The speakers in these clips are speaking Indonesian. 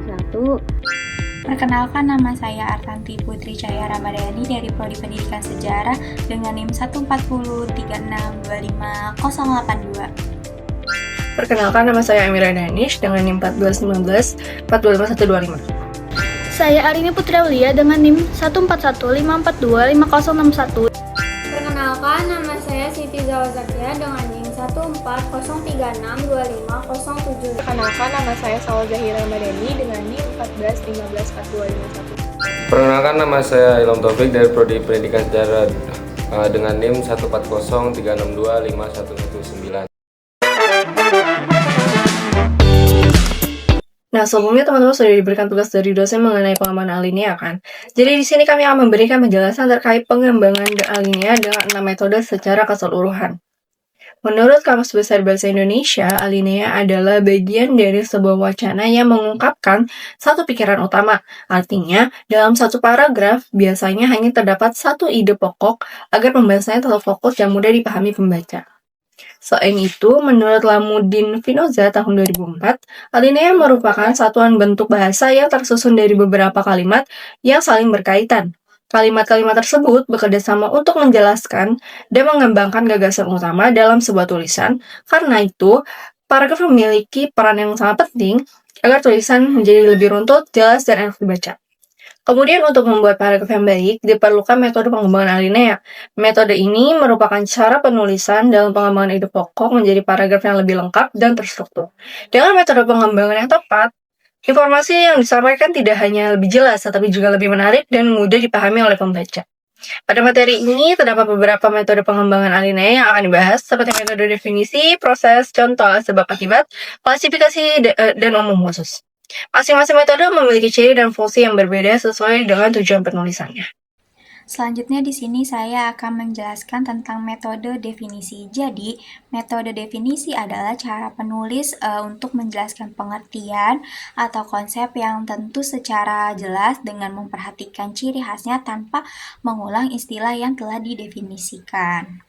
1. Perkenalkan, nama saya Artanti Putri Cahya Ramadhani dari Prodi Pendidikan Sejarah dengan NIM 14036250082. Perkenalkan, nama saya Amira Danish dengan NIM 1419425 125. Saya Arini Putriaulia dengan NIM 14154250061. Perkenalkan, nama saya Siti Zawazakia dengan NIM 140362507. Perkenalkan, nama saya Salwa Zahira Ramadhani dengan NIM 141542551. Perkenalkan, nama saya Ilham Taufik dari Prodi Pendidikan Sejarah dengan NIM 14036251119. Nah, sebelumnya teman-teman sudah diberikan tugas dari dosen mengenai pengembangan alinea kan? Jadi di sini kami akan memberikan penjelasan terkait pengembangan alinea dengan 6 metode secara keseluruhan. Menurut Kamus Besar Bahasa Indonesia, alinea adalah bagian dari sebuah wacana yang mengungkapkan satu pikiran utama. Artinya, dalam satu paragraf, biasanya hanya terdapat satu ide pokok agar pembahasannya tetap fokus dan mudah dipahami pembaca. Selain itu, menurut Lamuddin Finoza tahun 2004, alinea merupakan satuan bentuk bahasa yang tersusun dari beberapa kalimat yang saling berkaitan. Kalimat-kalimat tersebut bekerjasama untuk menjelaskan dan mengembangkan gagasan utama dalam sebuah tulisan. Karena itu, paragraf memiliki peran yang sangat penting agar tulisan menjadi lebih runtut, jelas, dan enak dibaca. Kemudian untuk membuat paragraf yang baik, diperlukan metode pengembangan alinea. Metode ini merupakan cara penulisan dalam pengembangan ide pokok menjadi paragraf yang lebih lengkap dan terstruktur. Dengan metode pengembangan yang tepat, informasi yang disampaikan tidak hanya lebih jelas, tetapi juga lebih menarik dan mudah dipahami oleh pembaca. Pada materi ini, terdapat beberapa metode pengembangan alinea yang akan dibahas, seperti metode definisi, proses, contoh, sebab akibat, klasifikasi, dan umum khusus. Masing-masing metode memiliki ciri dan fungsi yang berbeda sesuai dengan tujuan penulisannya. Selanjutnya di sini saya akan menjelaskan tentang metode definisi. Jadi, metode definisi adalah cara penulis untuk menjelaskan pengertian atau konsep yang tentu secara jelas dengan memperhatikan ciri khasnya tanpa mengulang istilah yang telah didefinisikan.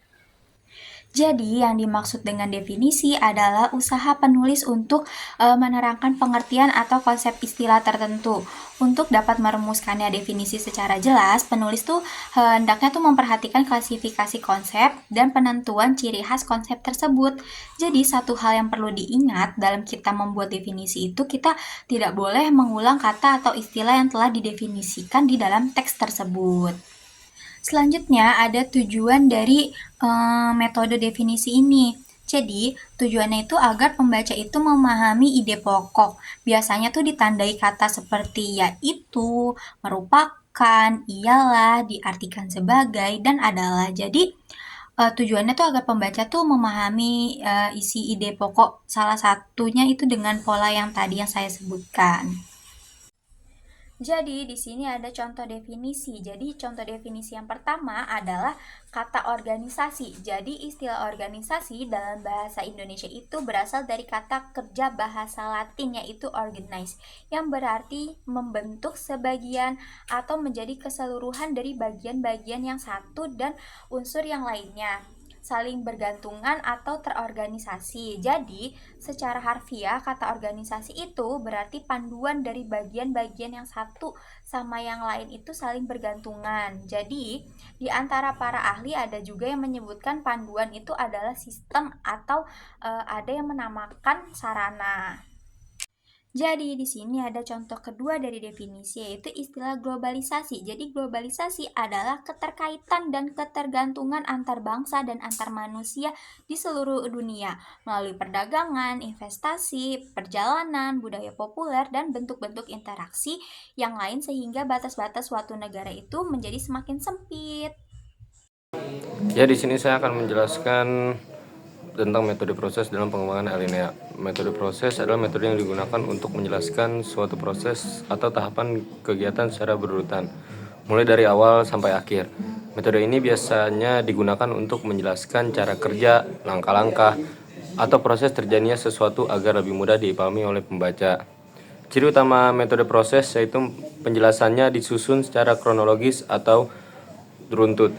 Jadi, yang dimaksud dengan definisi adalah usaha penulis untuk menerangkan pengertian atau konsep istilah tertentu. Untuk dapat merumuskannya definisi secara jelas, penulis hendaknya memperhatikan klasifikasi konsep dan penentuan ciri khas konsep tersebut. Jadi, satu hal yang perlu diingat dalam kita membuat definisi itu, kita tidak boleh mengulang kata atau istilah yang telah didefinisikan di dalam teks tersebut. Selanjutnya ada tujuan dari metode definisi ini. Jadi, tujuannya itu agar pembaca itu memahami ide pokok. Biasanya ditandai kata seperti yaitu, merupakan, ialah, diartikan sebagai, dan adalah. Jadi, tujuannya agar pembaca memahami isi ide pokok. Salah satunya itu dengan pola yang tadi yang saya sebutkan. Jadi, di sini ada contoh definisi. Jadi, contoh definisi yang pertama adalah kata organisasi. Jadi, istilah organisasi dalam bahasa Indonesia itu berasal dari kata kerja bahasa Latin, yaitu organize, yang berarti membentuk sebagian atau menjadi keseluruhan dari bagian-bagian yang satu dan unsur yang lainnya, saling bergantungan atau terorganisasi. Jadi, secara harfiah kata organisasi itu berarti panduan dari bagian-bagian yang satu sama yang lain itu saling bergantungan. Jadi, di antara para ahli ada juga yang menyebutkan panduan itu adalah sistem atau ada yang menamakan sarana. Jadi, di sini ada contoh kedua dari definisi, yaitu istilah globalisasi. Jadi, globalisasi adalah keterkaitan dan ketergantungan antar bangsa dan antar manusia di seluruh dunia melalui perdagangan, investasi, perjalanan, budaya populer, dan bentuk-bentuk interaksi yang lain sehingga batas-batas suatu negara itu menjadi semakin sempit. Ya, di sini saya akan menjelaskan tentang metode proses dalam pengembangan alinea. Metode proses adalah metode yang digunakan untuk menjelaskan suatu proses atau tahapan kegiatan secara berurutan, mulai dari awal sampai akhir. Metode ini biasanya digunakan untuk menjelaskan cara kerja, langkah-langkah, atau proses terjadinya sesuatu agar lebih mudah dipahami oleh pembaca. Ciri utama metode proses yaitu penjelasannya disusun secara kronologis atau runtut.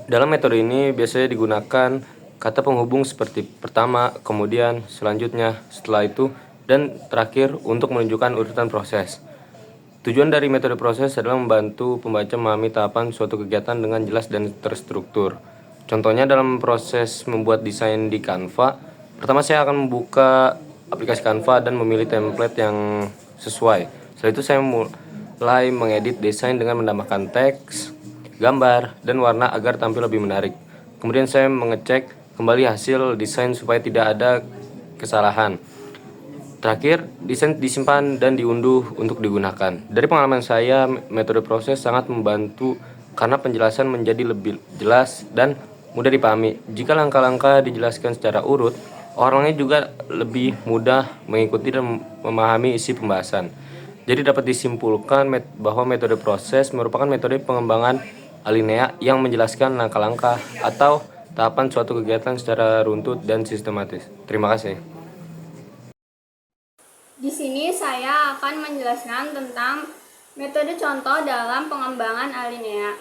Dalam metode ini biasanya digunakan kata penghubung seperti pertama, kemudian, selanjutnya, setelah itu, dan terakhir untuk menunjukkan urutan proses. Tujuan dari metode proses adalah membantu pembaca memahami tahapan suatu kegiatan dengan jelas dan terstruktur. Contohnya dalam proses membuat desain di Canva, pertama saya akan membuka aplikasi Canva dan memilih template yang sesuai. Setelah itu saya mulai mengedit desain dengan menambahkan teks, gambar, dan warna agar tampil lebih menarik. Kemudian saya mengecek kembali hasil desain supaya tidak ada kesalahan. Terakhir, desain disimpan dan diunduh untuk digunakan. Dari pengalaman saya, metode proses sangat membantu karena penjelasan menjadi lebih jelas dan mudah dipahami. Jika langkah-langkah dijelaskan secara urut, orangnya juga lebih mudah mengikuti dan memahami isi pembahasan. Jadi dapat disimpulkan bahwa metode proses merupakan metode pengembangan alinea yang menjelaskan langkah-langkah atau tahapan suatu kegiatan secara runtut dan sistematis. Terima kasih. Di sini saya akan menjelaskan tentang metode contoh dalam pengembangan alinea.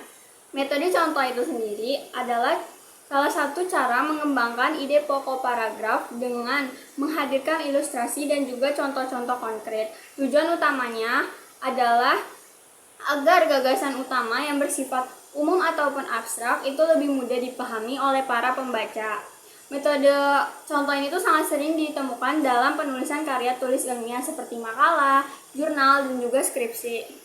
Metode contoh itu sendiri adalah salah satu cara mengembangkan ide pokok paragraf dengan menghadirkan ilustrasi dan juga contoh-contoh konkret. Tujuan utamanya adalah agar gagasan utama yang bersifat umum ataupun abstrak itu lebih mudah dipahami oleh para pembaca. Metode contoh ini tuh sangat sering ditemukan dalam penulisan karya tulis ilmiah seperti makalah, jurnal, dan juga skripsi.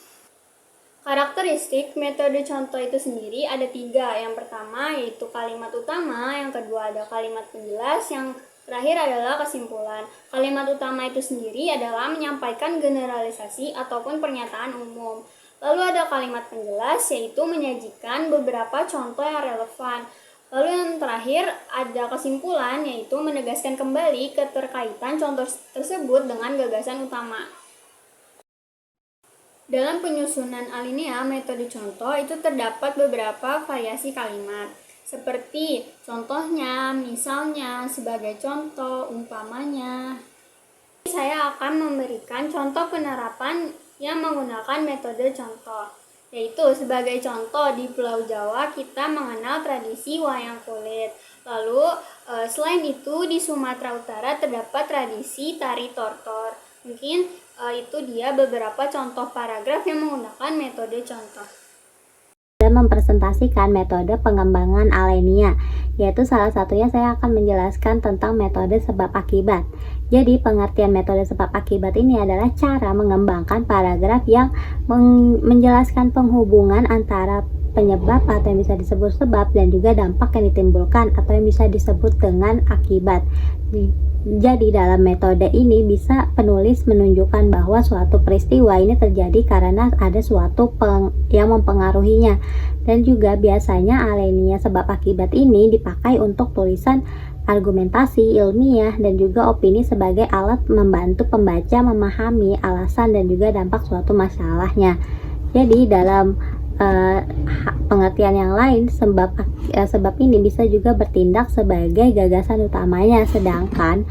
Karakteristik metode contoh itu sendiri ada 3. Yang pertama yaitu kalimat utama, yang kedua ada kalimat penjelas, yang terakhir adalah kesimpulan. Kalimat utama itu sendiri adalah menyampaikan generalisasi ataupun pernyataan umum. Lalu ada kalimat penjelas, yaitu menyajikan beberapa contoh yang relevan. Lalu yang terakhir ada kesimpulan, yaitu menegaskan kembali keterkaitan contoh tersebut dengan gagasan utama. Dalam penyusunan alinea metode contoh itu terdapat beberapa variasi kalimat, seperti contohnya, misalnya, sebagai contoh, umpamanya. Saya akan memberikan contoh penerapan yang menggunakan metode contoh. Yaitu sebagai contoh di Pulau Jawa kita mengenal tradisi wayang kulit. Lalu selain itu di Sumatera Utara terdapat tradisi tari tortor. Mungkin itu dia beberapa contoh paragraf yang menggunakan metode contoh. Dan mempresentasikan metode pengembangan alinea, yaitu salah satunya saya akan menjelaskan tentang metode sebab akibat. Jadi pengertian metode sebab akibat ini adalah cara mengembangkan paragraf yang menjelaskan penghubungan antara penyebab atau yang bisa disebut sebab dan juga dampak yang ditimbulkan atau yang bisa disebut dengan akibat. Jadi dalam metode ini bisa penulis menunjukkan bahwa suatu peristiwa ini terjadi karena ada suatu yang mempengaruhinya, dan juga biasanya alinea sebab akibat ini dipakai untuk tulisan argumentasi ilmiah dan juga opini sebagai alat membantu pembaca memahami alasan dan juga dampak suatu masalahnya. Jadi dalam pengertian yang lain, sebab ini bisa juga bertindak sebagai gagasan utamanya, sedangkan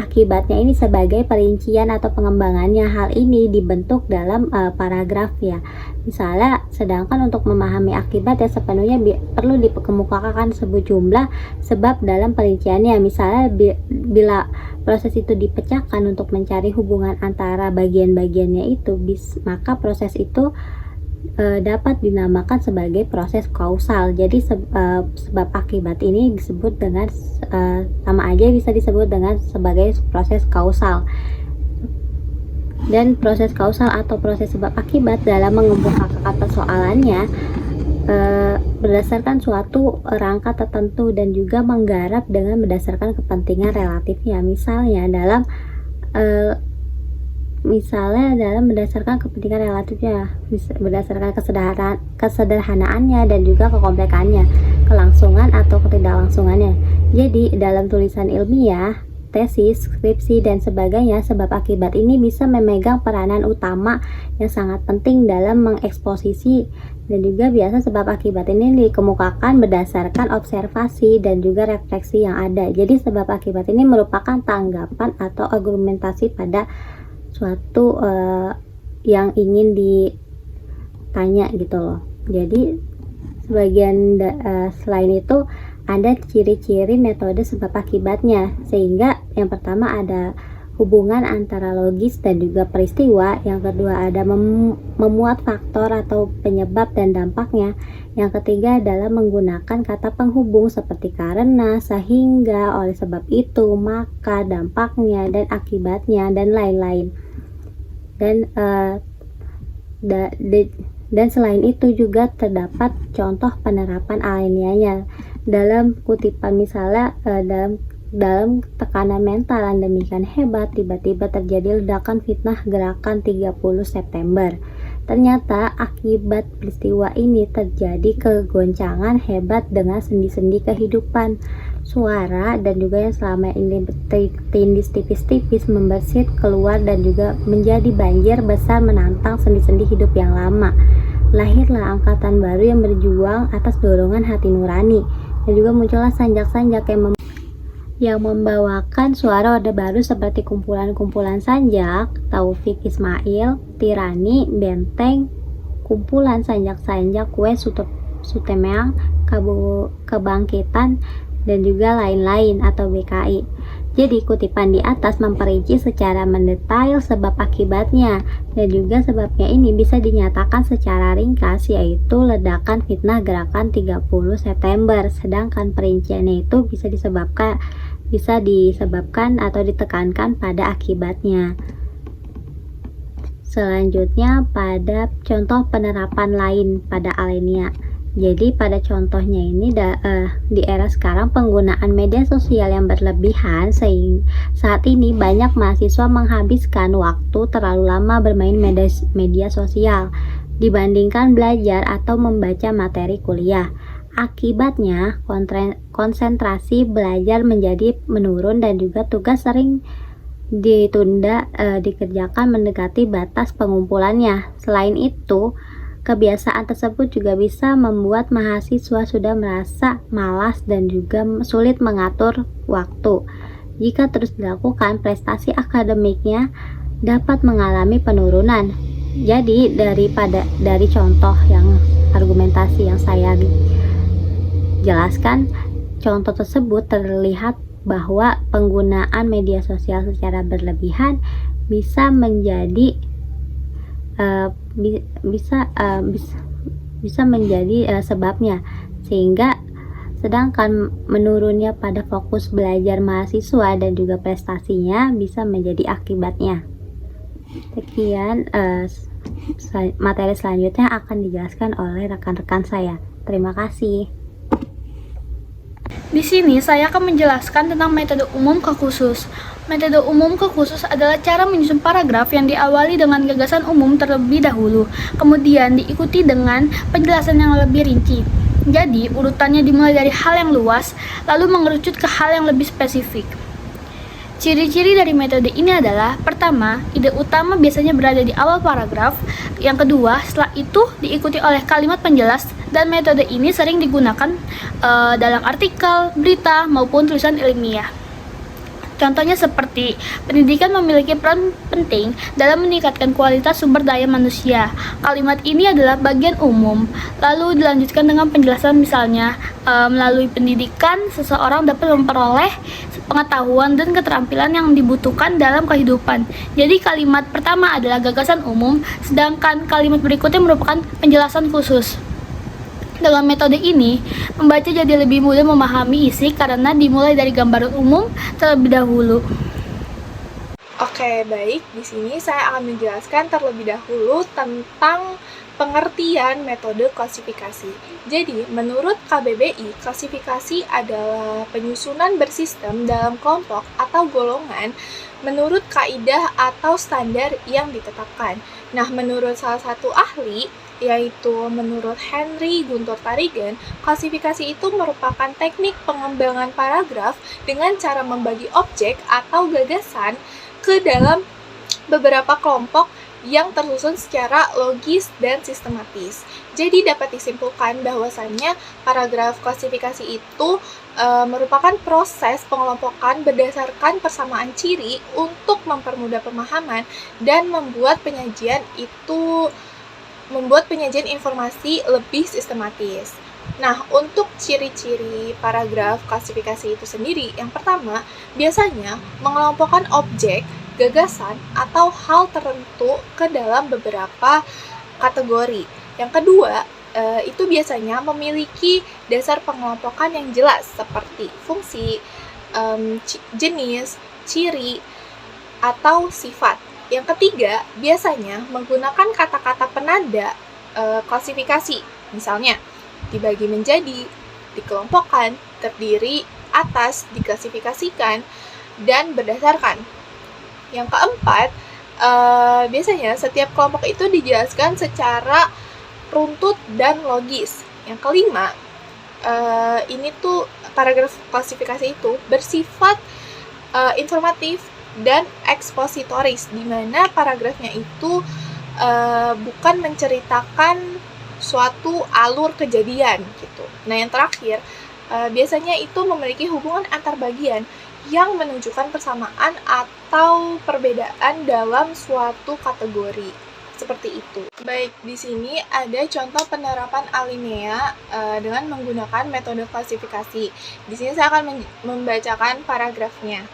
akibatnya ini sebagai perincian atau pengembangannya. Hal ini dibentuk dalam paragraf ya. Misalnya, sedangkan untuk memahami akibat ya sepenuhnya perlu dikemukakan sebuah jumlah sebab dalam perinciannya. Misalnya bila proses itu dipecahkan untuk mencari hubungan antara bagian-bagiannya itu, maka proses itu dapat dinamakan sebagai proses kausal. Jadi sebab akibat ini disebut dengan sama aja bisa disebut dengan sebagai proses kausal. Dan proses kausal atau proses sebab akibat dalam mengemukakan persoalannya berdasarkan suatu rangka tertentu dan juga menggarap dengan berdasarkan kepentingan relatifnya. Misalnya dalam berdasarkan kepentingan relatifnya, berdasarkan kesederhanaannya dan juga kekomplekannya, kelangsungan atau ketidaklangsungannya. Jadi dalam tulisan ilmiah, tesis, skripsi, dan sebagainya, sebab akibat ini bisa memegang peranan utama yang sangat penting dalam mengeksposisi, dan juga biasa sebab akibat ini dikemukakan berdasarkan observasi dan juga refleksi yang ada. Jadi sebab akibat ini merupakan tanggapan atau argumentasi pada suatu yang ingin ditanya gitu loh. Jadi selain itu ada ciri-ciri metode sebab akibatnya, sehingga yang pertama ada hubungan antara logis dan juga peristiwa. Yang kedua ada memuat faktor atau penyebab dan dampaknya. Yang ketiga adalah menggunakan kata penghubung seperti karena, sehingga, oleh sebab itu, maka, dampaknya, dan akibatnya, dan lain-lain. Dan selain itu juga terdapat contoh penerapan alinianya dalam kutipan, misalnya dalam tekanan mental yang demikian hebat, tiba-tiba terjadi ledakan fitnah gerakan 30 September. Ternyata akibat peristiwa ini terjadi kegoncangan hebat dengan sendi-sendi kehidupan, suara, dan juga yang selama ini bertindis tipis-tipis membersit keluar dan juga menjadi banjir besar menantang sendi-sendi hidup yang lama. Lahirlah angkatan baru yang berjuang atas dorongan hati nurani, dan juga muncullah sanjak-sanjak yang membawakan suara orde baru seperti kumpulan-kumpulan sanjak, Taufik Ismail, Tirani, Benteng, kumpulan sanjak-sanjak Kue Sutemeang, Kebangkitan, dan juga lain-lain atau BKI. Jadi kutipan di atas memperinci secara mendetail sebab akibatnya, dan juga sebabnya ini bisa dinyatakan secara ringkas, yaitu ledakan fitnah gerakan 30 September. Sedangkan perinciannya itu bisa disebabkan atau ditekankan pada akibatnya. Selanjutnya pada contoh penerapan lain pada alenia. Jadi pada contohnya ini di era sekarang penggunaan media sosial yang berlebihan, sehingga saat ini banyak mahasiswa menghabiskan waktu terlalu lama bermain media sosial dibandingkan belajar atau membaca materi kuliah. Akibatnya konsentrasi belajar menjadi menurun dan juga tugas sering ditunda dikerjakan mendekati batas pengumpulannya. Selain itu, kebiasaan tersebut juga bisa membuat mahasiswa sudah merasa malas dan juga sulit mengatur waktu. Jika terus dilakukan, prestasi akademiknya dapat mengalami penurunan. Jadi dari contoh yang argumentasi yang saya jelaskan, contoh tersebut terlihat bahwa penggunaan media sosial secara berlebihan bisa menjadi sebabnya, sehingga sedangkan menurunnya pada fokus belajar mahasiswa dan juga prestasinya bisa menjadi akibatnya. Sekian materi selanjutnya akan dijelaskan oleh rekan-rekan saya. Terima kasih. Di sini saya akan menjelaskan tentang metode umum ke khusus. Metode umum ke khusus adalah cara menyusun paragraf yang diawali dengan gagasan umum terlebih dahulu, kemudian diikuti dengan penjelasan yang lebih rinci. Jadi, urutannya dimulai dari hal yang luas, lalu mengerucut ke hal yang lebih spesifik. Ciri-ciri dari metode ini adalah: pertama, ide utama biasanya berada di awal paragraf. Yang kedua, setelah itu diikuti oleh kalimat penjelas, dan metode ini sering digunakan dalam artikel, berita, maupun tulisan ilmiah. Contohnya seperti, pendidikan memiliki peran penting dalam meningkatkan kualitas sumber daya manusia. Kalimat ini adalah bagian umum, lalu dilanjutkan dengan penjelasan, misalnya, melalui pendidikan, seseorang dapat memperoleh pengetahuan dan keterampilan yang dibutuhkan dalam kehidupan. Jadi kalimat pertama adalah gagasan umum, sedangkan kalimat berikutnya merupakan penjelasan khusus. Dalam metode ini, membaca jadi lebih mudah memahami isi karena dimulai dari gambaran umum terlebih dahulu. Oke, baik. Di sini saya akan menjelaskan terlebih dahulu tentang pengertian metode klasifikasi. Jadi, menurut KBBI, klasifikasi adalah penyusunan bersistem dalam kelompok atau golongan menurut kaidah atau standar yang ditetapkan. Nah, menurut salah satu ahli, yaitu menurut Henry Guntur Tarigan, klasifikasi itu merupakan teknik pengembangan paragraf dengan cara membagi objek atau gagasan ke dalam beberapa kelompok yang tersusun secara logis dan sistematis. Jadi dapat disimpulkan bahwasannya paragraf klasifikasi itu merupakan proses pengelompokan berdasarkan persamaan ciri untuk mempermudah pemahaman dan membuat penyajian informasi lebih sistematis. Nah, untuk ciri-ciri paragraf klasifikasi itu sendiri, yang pertama, biasanya mengelompokkan objek gagasan atau hal tertentu ke dalam beberapa kategori. Yang kedua, itu biasanya memiliki dasar pengelompokan yang jelas seperti fungsi, jenis, ciri, atau sifat. Yang ketiga, biasanya menggunakan kata-kata penanda klasifikasi. Misalnya, dibagi menjadi, dikelompokkan, terdiri, atas, diklasifikasikan, dan berdasarkan. Yang keempat, biasanya setiap kelompok itu dijelaskan secara runtut dan logis. Yang kelima, ini tuh paragraf klasifikasi itu bersifat informatif dan ekspositoris, di mana paragrafnya itu bukan menceritakan suatu alur kejadian gitu. Nah, yang terakhir, biasanya itu memiliki hubungan antar bagian yang menunjukkan persamaan atau perbedaan dalam suatu kategori. Seperti itu. Baik, di sini ada contoh penerapan alinea dengan menggunakan metode klasifikasi. Di sini saya akan membacakan paragrafnya.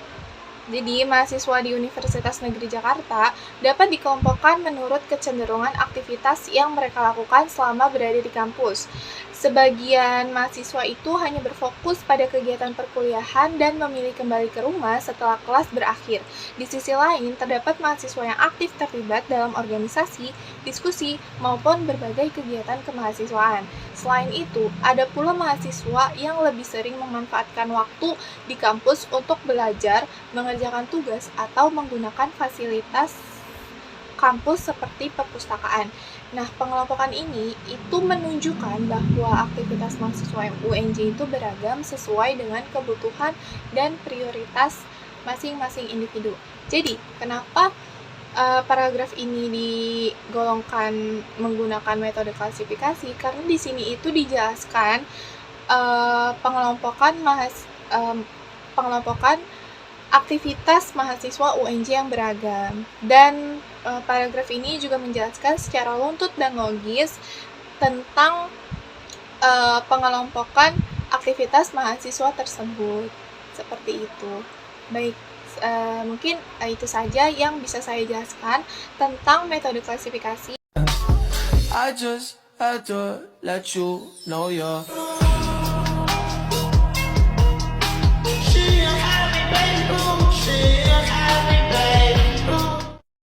Jadi, mahasiswa di Universitas Negeri Jakarta dapat dikelompokkan menurut kecenderungan aktivitas yang mereka lakukan selama berada di kampus. Sebagian mahasiswa itu hanya berfokus pada kegiatan perkuliahan dan memilih kembali ke rumah setelah kelas berakhir. Di sisi lain, terdapat mahasiswa yang aktif terlibat dalam organisasi, diskusi, maupun berbagai kegiatan kemahasiswaan. Selain itu, ada pula mahasiswa yang lebih sering memanfaatkan waktu di kampus untuk belajar, mengerjakan tugas, atau menggunakan fasilitas kampus seperti perpustakaan. Nah, pengelompokan ini itu menunjukkan bahwa aktivitas mahasiswa UNJ itu beragam sesuai dengan kebutuhan dan prioritas masing-masing individu. Jadi, kenapa paragraf ini digolongkan menggunakan metode klasifikasi? Karena di sini itu dijelaskan pengelompokan aktivitas mahasiswa UNJ yang beragam, dan paragraf ini juga menjelaskan secara runtut dan logis tentang pengelompokan aktivitas mahasiswa tersebut. Seperti itu. Baik, mungkin itu saja yang bisa saya jelaskan tentang metode klasifikasi. I just had to let you know you're